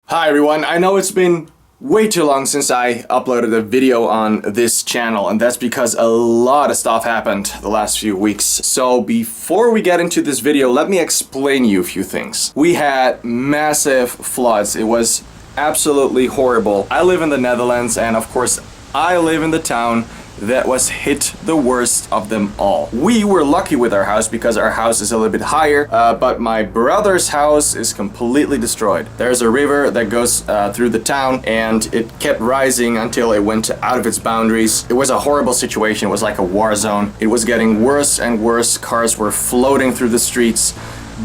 Hi everyone, I know it's been way too long since I uploaded a video on this channel, and that's because a lot of stuff happened the last few weeks. So before we get into this video, let me explain you a few things. We had massive floods. It was absolutely horrible. I live in the Netherlands, and of course I live in the town that was hit the worst of them all. We were lucky with our house because our house is a little bit higher, but my brother's house is completely destroyed. There's a river that goes through the town, and it kept rising until it went out of its boundaries. It was a horrible situation. It was like a war zone. It was getting worse and worse. Cars were floating through the streets.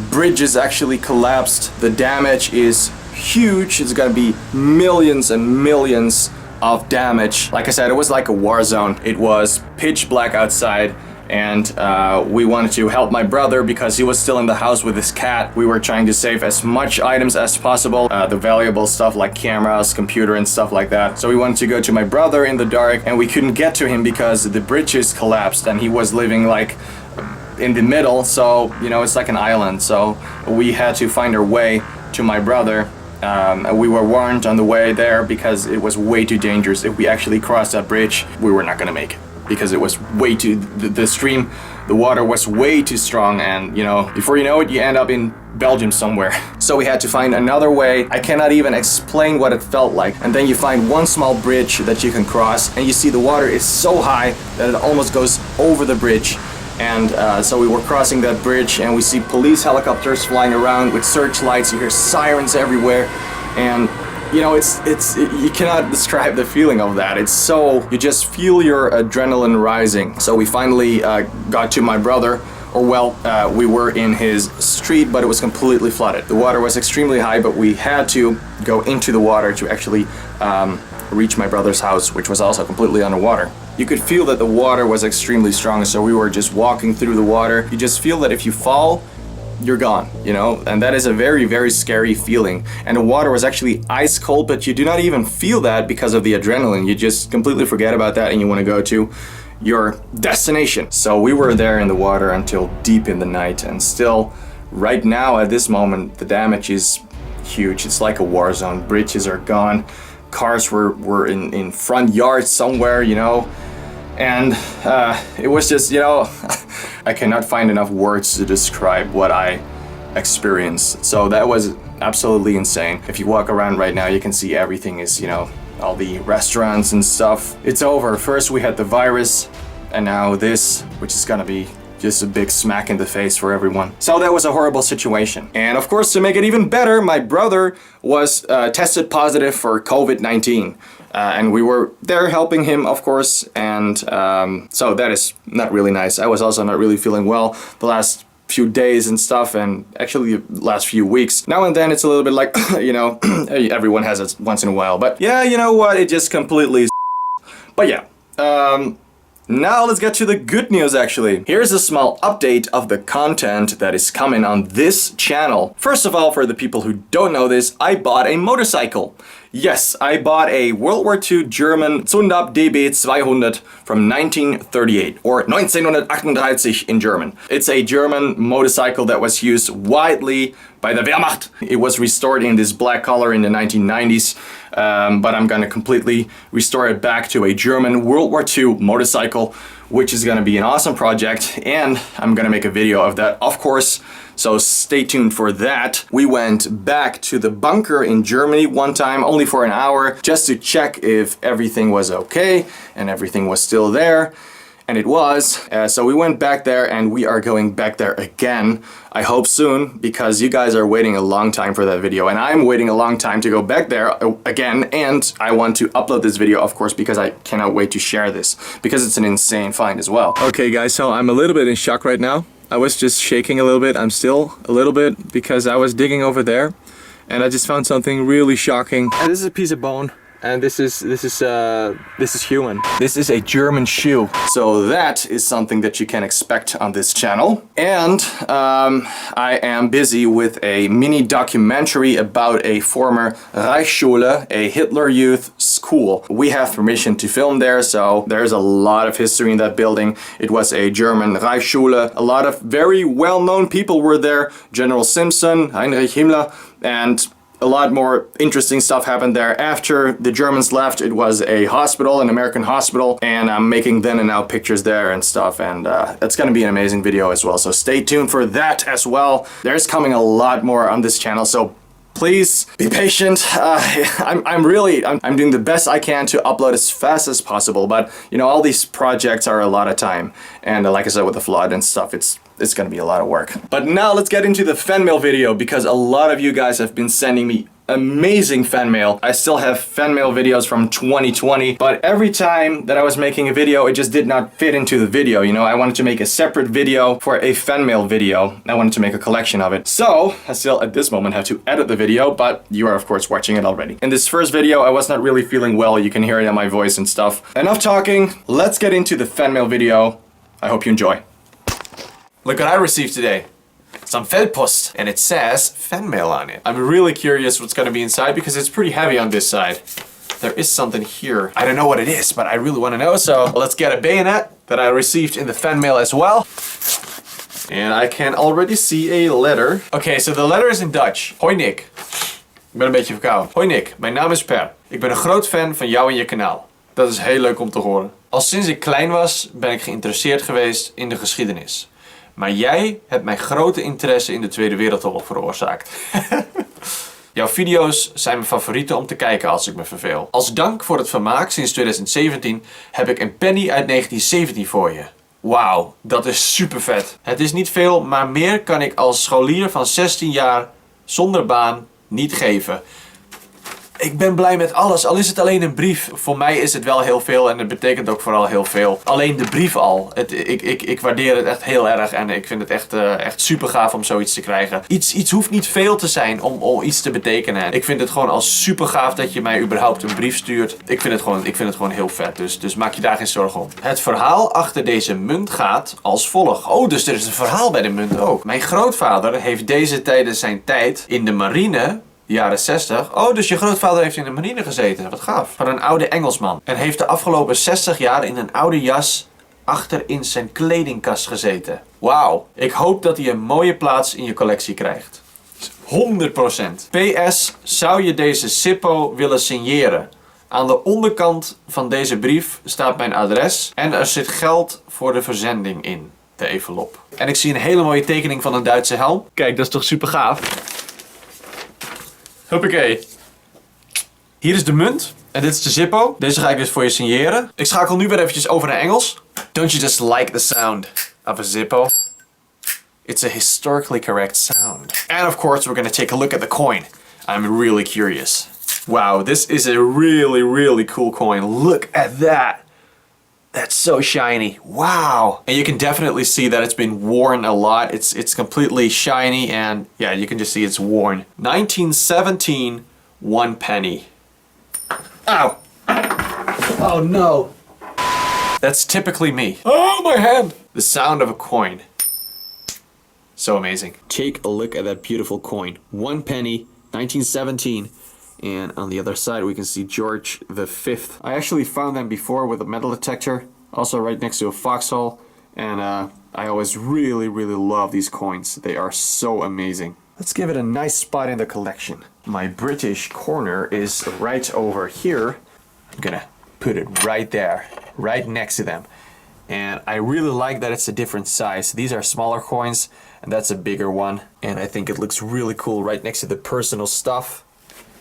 Bridges actually collapsed. The damage is huge. It's gonna be millions and millions of damage. Like I said, it was like a war zone. It was pitch black outside, and we wanted to help my brother because he was still in the house with his cat. We were trying to save as much items as possible, the valuable stuff like cameras, computer and stuff like that. So we wanted to go to my brother in the dark, and we couldn't get to him because the bridges collapsed and he was living like in the middle, so you know, it's like an island. So we had to find our way to my brother. We were warned on the way there because it was way too dangerous. If we actually crossed that bridge, we were not gonna make it because it was way too, the stream, the water was way too strong, and you know, before you know it, you end up in Belgium somewhere. So we had to find another way. I cannot even explain what it felt like. And then you find one small bridge that you can cross, and you see the water is so high that it almost goes over the bridge. And so we were crossing that bridge, and we see police helicopters flying around with searchlights. You hear sirens everywhere, and you know, you cannot describe the feeling of that. It's so, you just feel your adrenaline rising. So we finally got to my brother, or well, we were in his street, but it was completely flooded. The water was extremely high, but we had to go into the water to actually reach my brother's house, which was also completely underwater. You could feel that the water was extremely strong, so we were just walking through the water. You just feel that if you fall, you're gone, you know? And that is a very, very scary feeling. And the water was actually ice cold, but you do not even feel that because of the adrenaline. You just completely forget about that, and you want to go to your destination. So we were there in the water until deep in the night, and still, right now at this moment, the damage is huge. It's like a war zone. Bridges are gone. Cars were in front yards somewhere, you know, and it was just, you know, I cannot find enough words to describe what I experienced. So that was absolutely insane. If you walk around right now, you can see everything is, you know, all the restaurants and stuff. It's over. First we had the virus, and now this, which is gonna be just a big smack in the face for everyone. So that was a horrible situation. And of course, to make it even better, my brother was tested positive for COVID-19. And we were there helping him, of course. And so that is not really nice. I was also not really feeling well the last few days and stuff, and actually the last few weeks. Now and then it's a little bit like, you know, everyone has it once in a while. But yeah, you know what? It just completely But yeah. Now let's get to the good news actually. Here's a small update of the content that is coming on this channel. First of all, for the people who don't know this, I bought a motorcycle. Yes, I bought a World War II German Zundab DB200 from 1938, or 1938 in German. It's a German motorcycle that was used widely by the Wehrmacht. It was restored in this black color in the 1990s, but I'm gonna completely restore it back to a German World War II motorcycle, which is gonna be an awesome project, and I'm gonna make a video of that, of course. So stay tuned for that. We went back to the bunker in Germany one time, only for an hour, just to check if everything was okay and everything was still there. And it was. So we went back there, and we are going back there again. I hope soon, because you guys are waiting a long time for that video, and I'm waiting a long time to go back there again. And I want to upload this video, of course, because I cannot wait to share this, because it's an insane find as well. Okay guys, so I'm a little bit in shock right now. I was just shaking a little bit. I'm still a little bit, because I was digging over there and I just found something really shocking. And this is a piece of bone, and this is human. This is a German shoe. So that is something that you can expect on this channel. And I am busy with a mini documentary about a former Reichsschule, a Hitler Youth school. We have permission to film there, so there's a lot of history in that building. It was a German Reichsschule. A lot of very well-known people were there. General Simpson, Heinrich Himmler, and a lot more interesting stuff happened there. After the Germans left, it was a hospital, an American hospital, and I'm making then and now pictures there and stuff, and it's gonna be an amazing video as well, so stay tuned for that as well. There's coming a lot more on this channel, so please be patient. I'm doing the best I can to upload as fast as possible, but you know, all these projects are a lot of time, and like I said, with the flood and stuff, it's gonna be a lot of work. But now let's get into the fan mail video, because a lot of you guys have been sending me amazing fan mail. I still have fan mail videos from 2020, but every time that I was making a video, it just did not fit into the video. You know, I wanted to make a separate video for a fan mail video. I wanted to make a collection of it. So I still at this moment have to edit the video, but you are of course watching it already. In this first video, I was not really feeling well. You can hear it in my voice and stuff. Enough talking. Let's get into the fan mail video. I hope you enjoy. Look what I received today. Some Feldpost, and it says fan mail on it. I'm really curious what's gonna be inside because it's pretty heavy on this side. There is something here. I don't know what it is, but I really want to know, so let's get a bayonet that I received in the fan mail as well. And I can already see a letter. Okay, so the letter is in Dutch. Hoi Nick. Ik ben een beetje verkouden. Hoi Nick, mijn naam is Per. Ik ben een groot fan van jou en je kanaal. Dat is heel leuk om te horen. Al sinds ik klein was, ben ik geïnteresseerd geweest in de geschiedenis. Maar jij hebt mij grote interesse in de Tweede Wereldoorlog veroorzaakt. Jouw video's zijn mijn favorieten om te kijken als ik me verveel. Als dank voor het vermaak sinds 2017 heb ik een penny uit 1917 voor je. Wauw, dat is super vet. Het is niet veel, maar meer kan ik als scholier van 16 jaar zonder baan niet geven. Ik ben blij met alles, al is het alleen een brief. Voor mij is het wel heel veel en het betekent ook vooral heel veel. Alleen de brief al. Ik waardeer het echt heel erg en ik vind het echt super gaaf om zoiets te krijgen. Iets hoeft niet veel te zijn om iets te betekenen. Ik vind het gewoon al super gaaf dat je mij überhaupt een brief stuurt. Ik vind het gewoon heel vet, dus maak je daar geen zorgen om. Het verhaal achter deze munt gaat als volgt. Oh, dus er is een verhaal bij de munt ook. Mijn grootvader heeft deze tijdens zijn tijd in de marine... jaren 60. Oh, dus je grootvader heeft in de marine gezeten. Wat gaaf. Van een oude Engelsman. En heeft de afgelopen 60 jaar in een oude jas achter in zijn kledingkast gezeten. Wauw. Ik hoop dat hij een mooie plaats in je collectie krijgt. 100%. PS, zou je deze Zippo willen signeren? Aan de onderkant van deze brief staat mijn adres en er zit geld voor de verzending in. De envelop. En ik zie een hele mooie tekening van een Duitse helm. Kijk, dat is toch super gaaf? Hoppakee. Hier is de munt. En dit is de Zippo. Deze ga ik dus voor je signeren. Ik schakel nu weer eventjes over naar Engels. Don't you just like the sound of a Zippo? It's a historically correct sound. And of course we're gonna take a look at the coin. I'm really curious. Wow, this is a really cool coin. Look at that. That's so shiny. Wow. And you can definitely see that it's been worn a lot. It's completely shiny and yeah, you can just see it's worn. 1917, 1 penny. Ow. Oh no. That's typically me. Oh, my hand. The sound of a coin. So amazing. Take a look at that beautiful coin. 1 penny, 1917. And on the other side we can see George V. I actually found them before with a metal detector, also right next to a foxhole, and I always really love these coins. They are so amazing. Let's give it a nice spot in the collection. My British corner is right over here. I'm gonna put it right there, right next to them. And I really like that it's a different size. These are smaller coins and that's a bigger one. And I think it looks really cool right next to the personal stuff.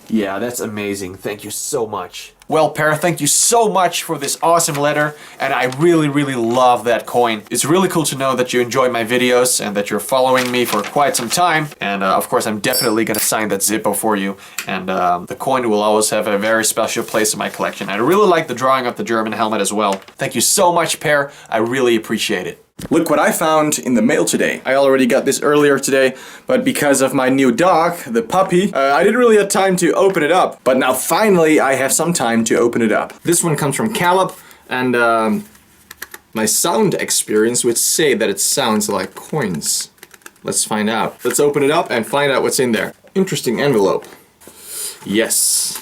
Yeah, that's amazing. Thank you so much. Well, Per, thank you so much for this awesome letter, and I really love that coin. It's really cool to know that you enjoy my videos and that you're following me for quite some time. And of course, I'm definitely gonna sign that Zippo for you. And the coin will always have a very special place in my collection. I really like the drawing of the German helmet as well. Thank you so much, Per. I really appreciate it. Look what I found in the mail today. I already got this earlier today, but because of my new dog, the puppy, I didn't really have time to open it up. But now finally I have some time to open it up. This one comes from Caleb, and my sound experience would say that it sounds like coins. Let's find out. Let's open it up and find out what's in there. Interesting envelope. Yes.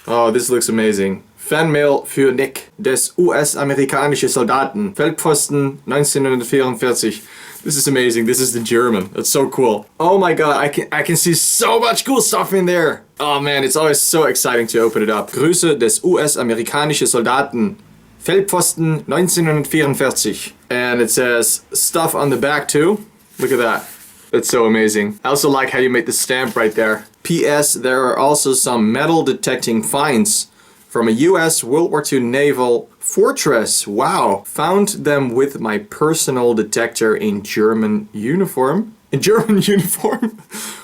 Oh, this looks amazing. Fanmail für Nick des US-amerikanischen Soldaten. Feldposten 1944. This is amazing. This is the German. That's so cool. Oh my god, I can see so much cool stuff in there. Oh man, it's always so exciting to open it up. Grüße des US-amerikanische Soldaten. Feldposten 1944. And it says stuff on the back too. Look at that. That's so amazing. I also like how you made the stamp right there. P.S. There are also some metal detecting finds from a US World War II naval fortress. Wow. Found them with my personal detector in German uniform. In German uniform?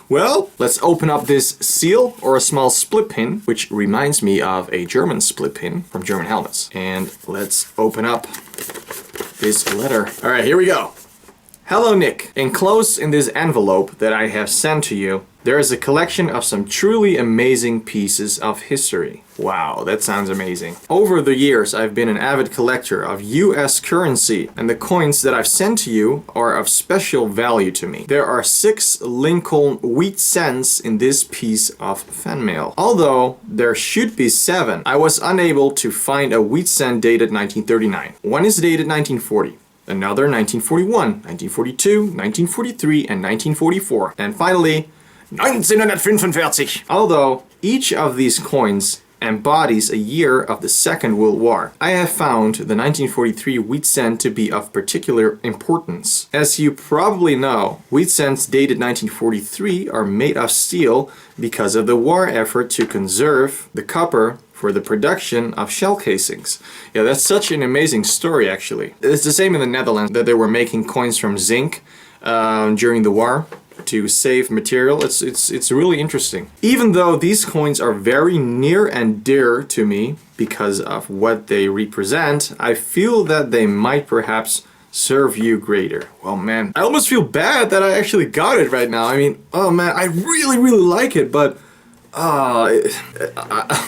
Well, let's open up this seal or a small split pin, which reminds me of a German split pin from German helmets. And let's open up this letter. All right, here we go. Hello, Nick. Enclosed in this envelope that I have sent to you, there is a collection of some truly amazing pieces of history. Wow, that sounds amazing. Over the years, I've been an avid collector of US currency, and the coins that I've sent to you are of special value to me. There are 6 Lincoln wheat cents in this piece of fan mail. Although there should be 7, I was unable to find a wheat cent dated 1939. One is dated 1940. Another 1941, 1942, 1943, and 1944. And finally, 1945. Although each of these coins embodies a year of the Second World War, I have found the 1943 wheat cent to be of particular importance. As you probably know, wheat cents dated 1943 are made of steel because of the war effort to conserve the copper for the production of shell casings. Yeah, that's such an amazing story, actually. It's the same in the Netherlands, that they were making coins from zinc during the war to save material. It's really interesting. Even though these coins are very near and dear to me because of what they represent, I feel that they might perhaps serve you greater. Well, man, I almost feel bad that I actually got it right now. I mean, oh man, I really like it, but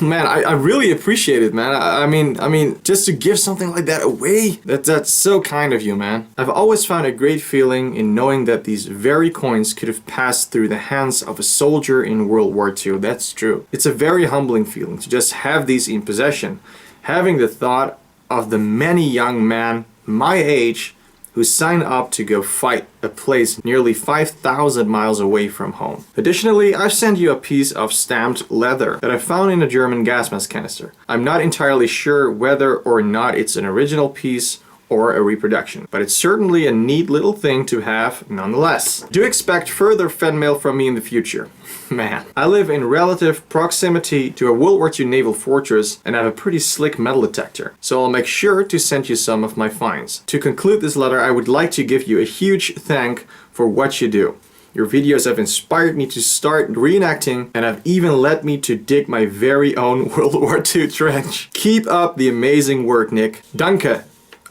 man, I really appreciate it, man. I mean, just to give something like that away, that's so kind of you, man. I've always found a great feeling in knowing that these very coins could have passed through the hands of a soldier in World War II. That's true. It's a very humbling feeling to just have these in possession. Having the thought of the many young men my age who signed up to go fight a place nearly 5,000 miles away from home. Additionally, I've sent you a piece of stamped leather that I found in a German gas mask canister. I'm not entirely sure whether or not it's an original piece or a reproduction, but it's certainly a neat little thing to have nonetheless. Do expect further fan mail from me in the future. Man, I live in relative proximity to a World War II naval fortress and have a pretty slick metal detector, so I'll make sure to send you some of my finds. To conclude this letter, I would like to give you a huge thank for what you do. Your videos have inspired me to start reenacting and have even led me to dig my very own World War II trench. Keep up the amazing work, Nick. Danke.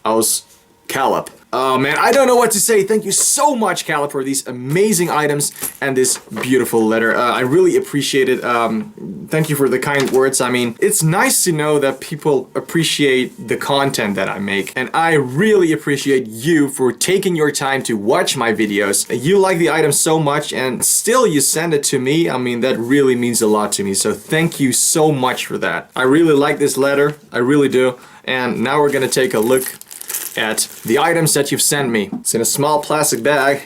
Aus Calip. Oh man, I don't know what to say. Thank you so much, Calip, for these amazing items and this beautiful letter. I really appreciate it. Thank you for the kind words. I mean, it's nice to know that people appreciate the content that I make. And I really appreciate you for taking your time to watch my videos. You like the item so much and still you send it to me. I mean, that really means a lot to me. So thank you so much for that. I really like this letter. I really do. And now we're gonna take a look at the items that you've sent me. It's in a small plastic bag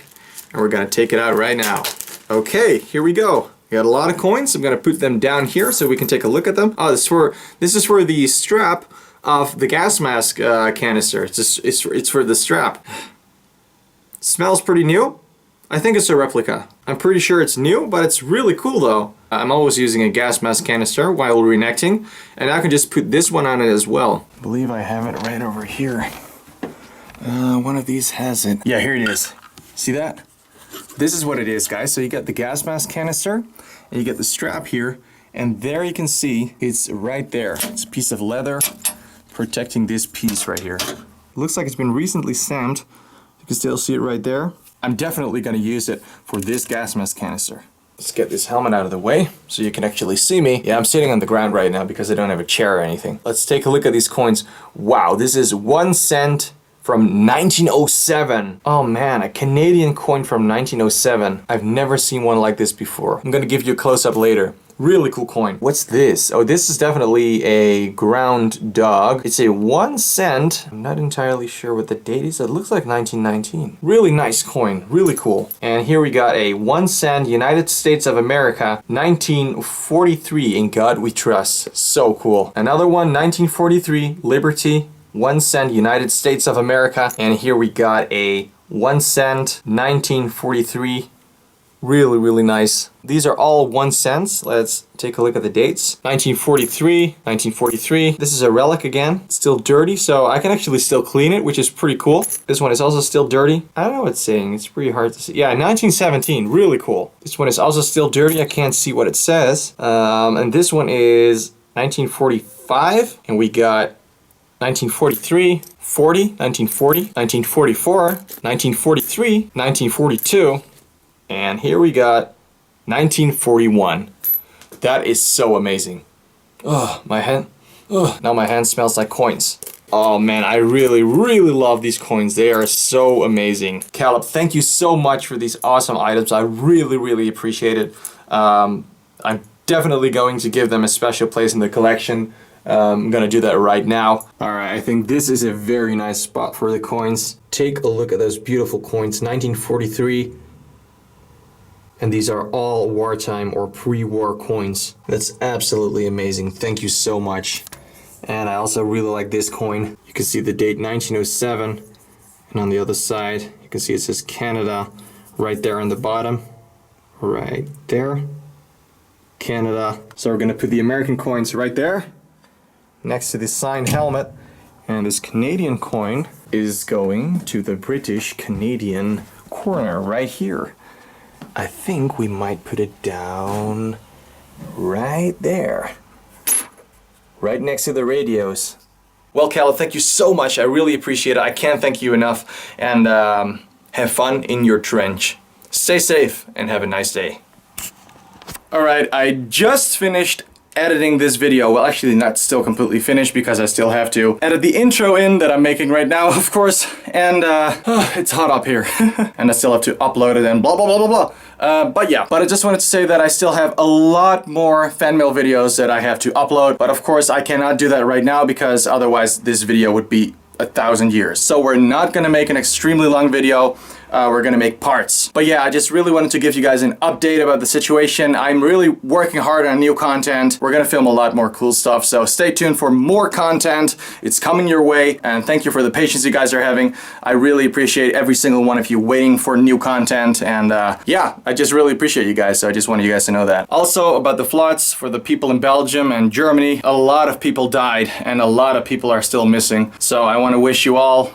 and we're gonna take it out right now. Okay, here we go. We got a lot of coins. I'm gonna put them down here so we can take a look at them. Oh, this is for the strap of the gas mask canister. It's for the strap. Smells pretty new. I think it's a replica. I'm pretty sure it's new, but it's really cool though. I'm always using a gas mask canister while reenacting, and I can just put this one on it as well. I believe I have it right over here. One of these has it. Yeah, here it is. See that? This is what it is, guys. So you get the gas mask canister, and you get the strap here, and there you can see it's right there. It's a piece of leather protecting this piece right here. It looks like it's been recently stamped. You can still see it right there. I'm definitely going to use it for this gas mask canister. Let's get this helmet out of the way so you can actually see me. Yeah, I'm sitting on the ground right now because I don't have a chair or anything. Let's take a look at these coins. Wow, this is 1 cent from 1907. Oh man, a Canadian coin from 1907. I've never seen one like this before. I'm gonna give you a close-up later. Really cool coin. What's this? Oh, this is definitely a ground dog. It's a 1 cent. I'm not entirely sure what the date is. It looks like 1919. Really nice coin. Really cool. And here we got a 1 cent United States of America, 1943. In God we trust. So cool. Another one, 1943, Liberty, 1 cent United States of America. And here we got a 1 cent, 1943. Really, really nice. These are all 1 cents. Let's take a look at the dates. 1943, 1943. This is a relic again. It's still dirty, so I can actually still clean it, which is pretty cool. This one is also still dirty. I don't know what it's saying. It's pretty hard to see. Yeah, 1917. Really cool. This one is also still dirty. I can't see what it says. And this one is 1945. And we got 1943, 40, 1940, 1944, 1943, 1942. And here we got 1941. That is so amazing. Oh, my hand. Oh, now my hand smells like coins. Oh man, I really, really love these coins. They are so amazing. Caleb, thank you so much for these awesome items. I really, really appreciate it. I'm definitely going to give them a special place in the collection. I'm gonna do that right now. Alright, I think this is a very nice spot for the coins. Take a look at those beautiful coins. 1943. And these are all wartime or pre-war coins. That's absolutely amazing. Thank you so much. And I also really like this coin. You can see the date 1907. And on the other side, you can see it says Canada right there on the bottom. Right there. Canada. So we're gonna put the American coins right there, next to this signed helmet. And this Canadian coin is going to the British Canadian corner right here. I think we might put it down right there. Right next to the radios. Well, Caleb, thank you so much. I really appreciate it. I can't thank you enough. And have fun in your trench. Stay safe and have a nice day. Alright, I just finished editing this video. Well, actually not still completely finished because I still have to edit the intro in that I'm making right now, of course. And it's hot up here. And I still have to upload it and blah blah blah blah blah. But I just wanted to say that I still have a lot more fan mail videos that I have to upload. But of course I cannot do that right now because otherwise this video would be 1,000 years. So we're not gonna make an extremely long video. We're gonna make parts. But yeah, I just really wanted to give you guys an update about the situation. I'm really working hard on new content. We're gonna film a lot more cool stuff, so stay tuned for more content. It's coming your way, and thank you for the patience you guys are having. I really appreciate every single one of you waiting for new content, and yeah, I just really appreciate you guys, so I just wanted you guys to know that. Also, about the floods, for the people in Belgium and Germany, a lot of people died, and a lot of people are still missing. So I want to wish you all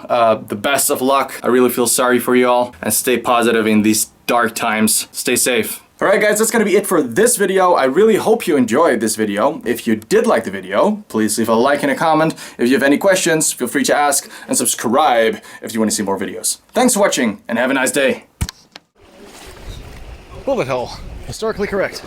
the best of luck. I really feel sorry for you all. And stay positive in these dark times. Stay safe. Alright guys, that's gonna be it for this video. I really hope you enjoyed this video. If you did like the video, please leave a like and a comment. If you have any questions, feel free to ask, and subscribe if you want to see more videos. Thanks for watching, and have a nice day. Bullet hole. Historically correct.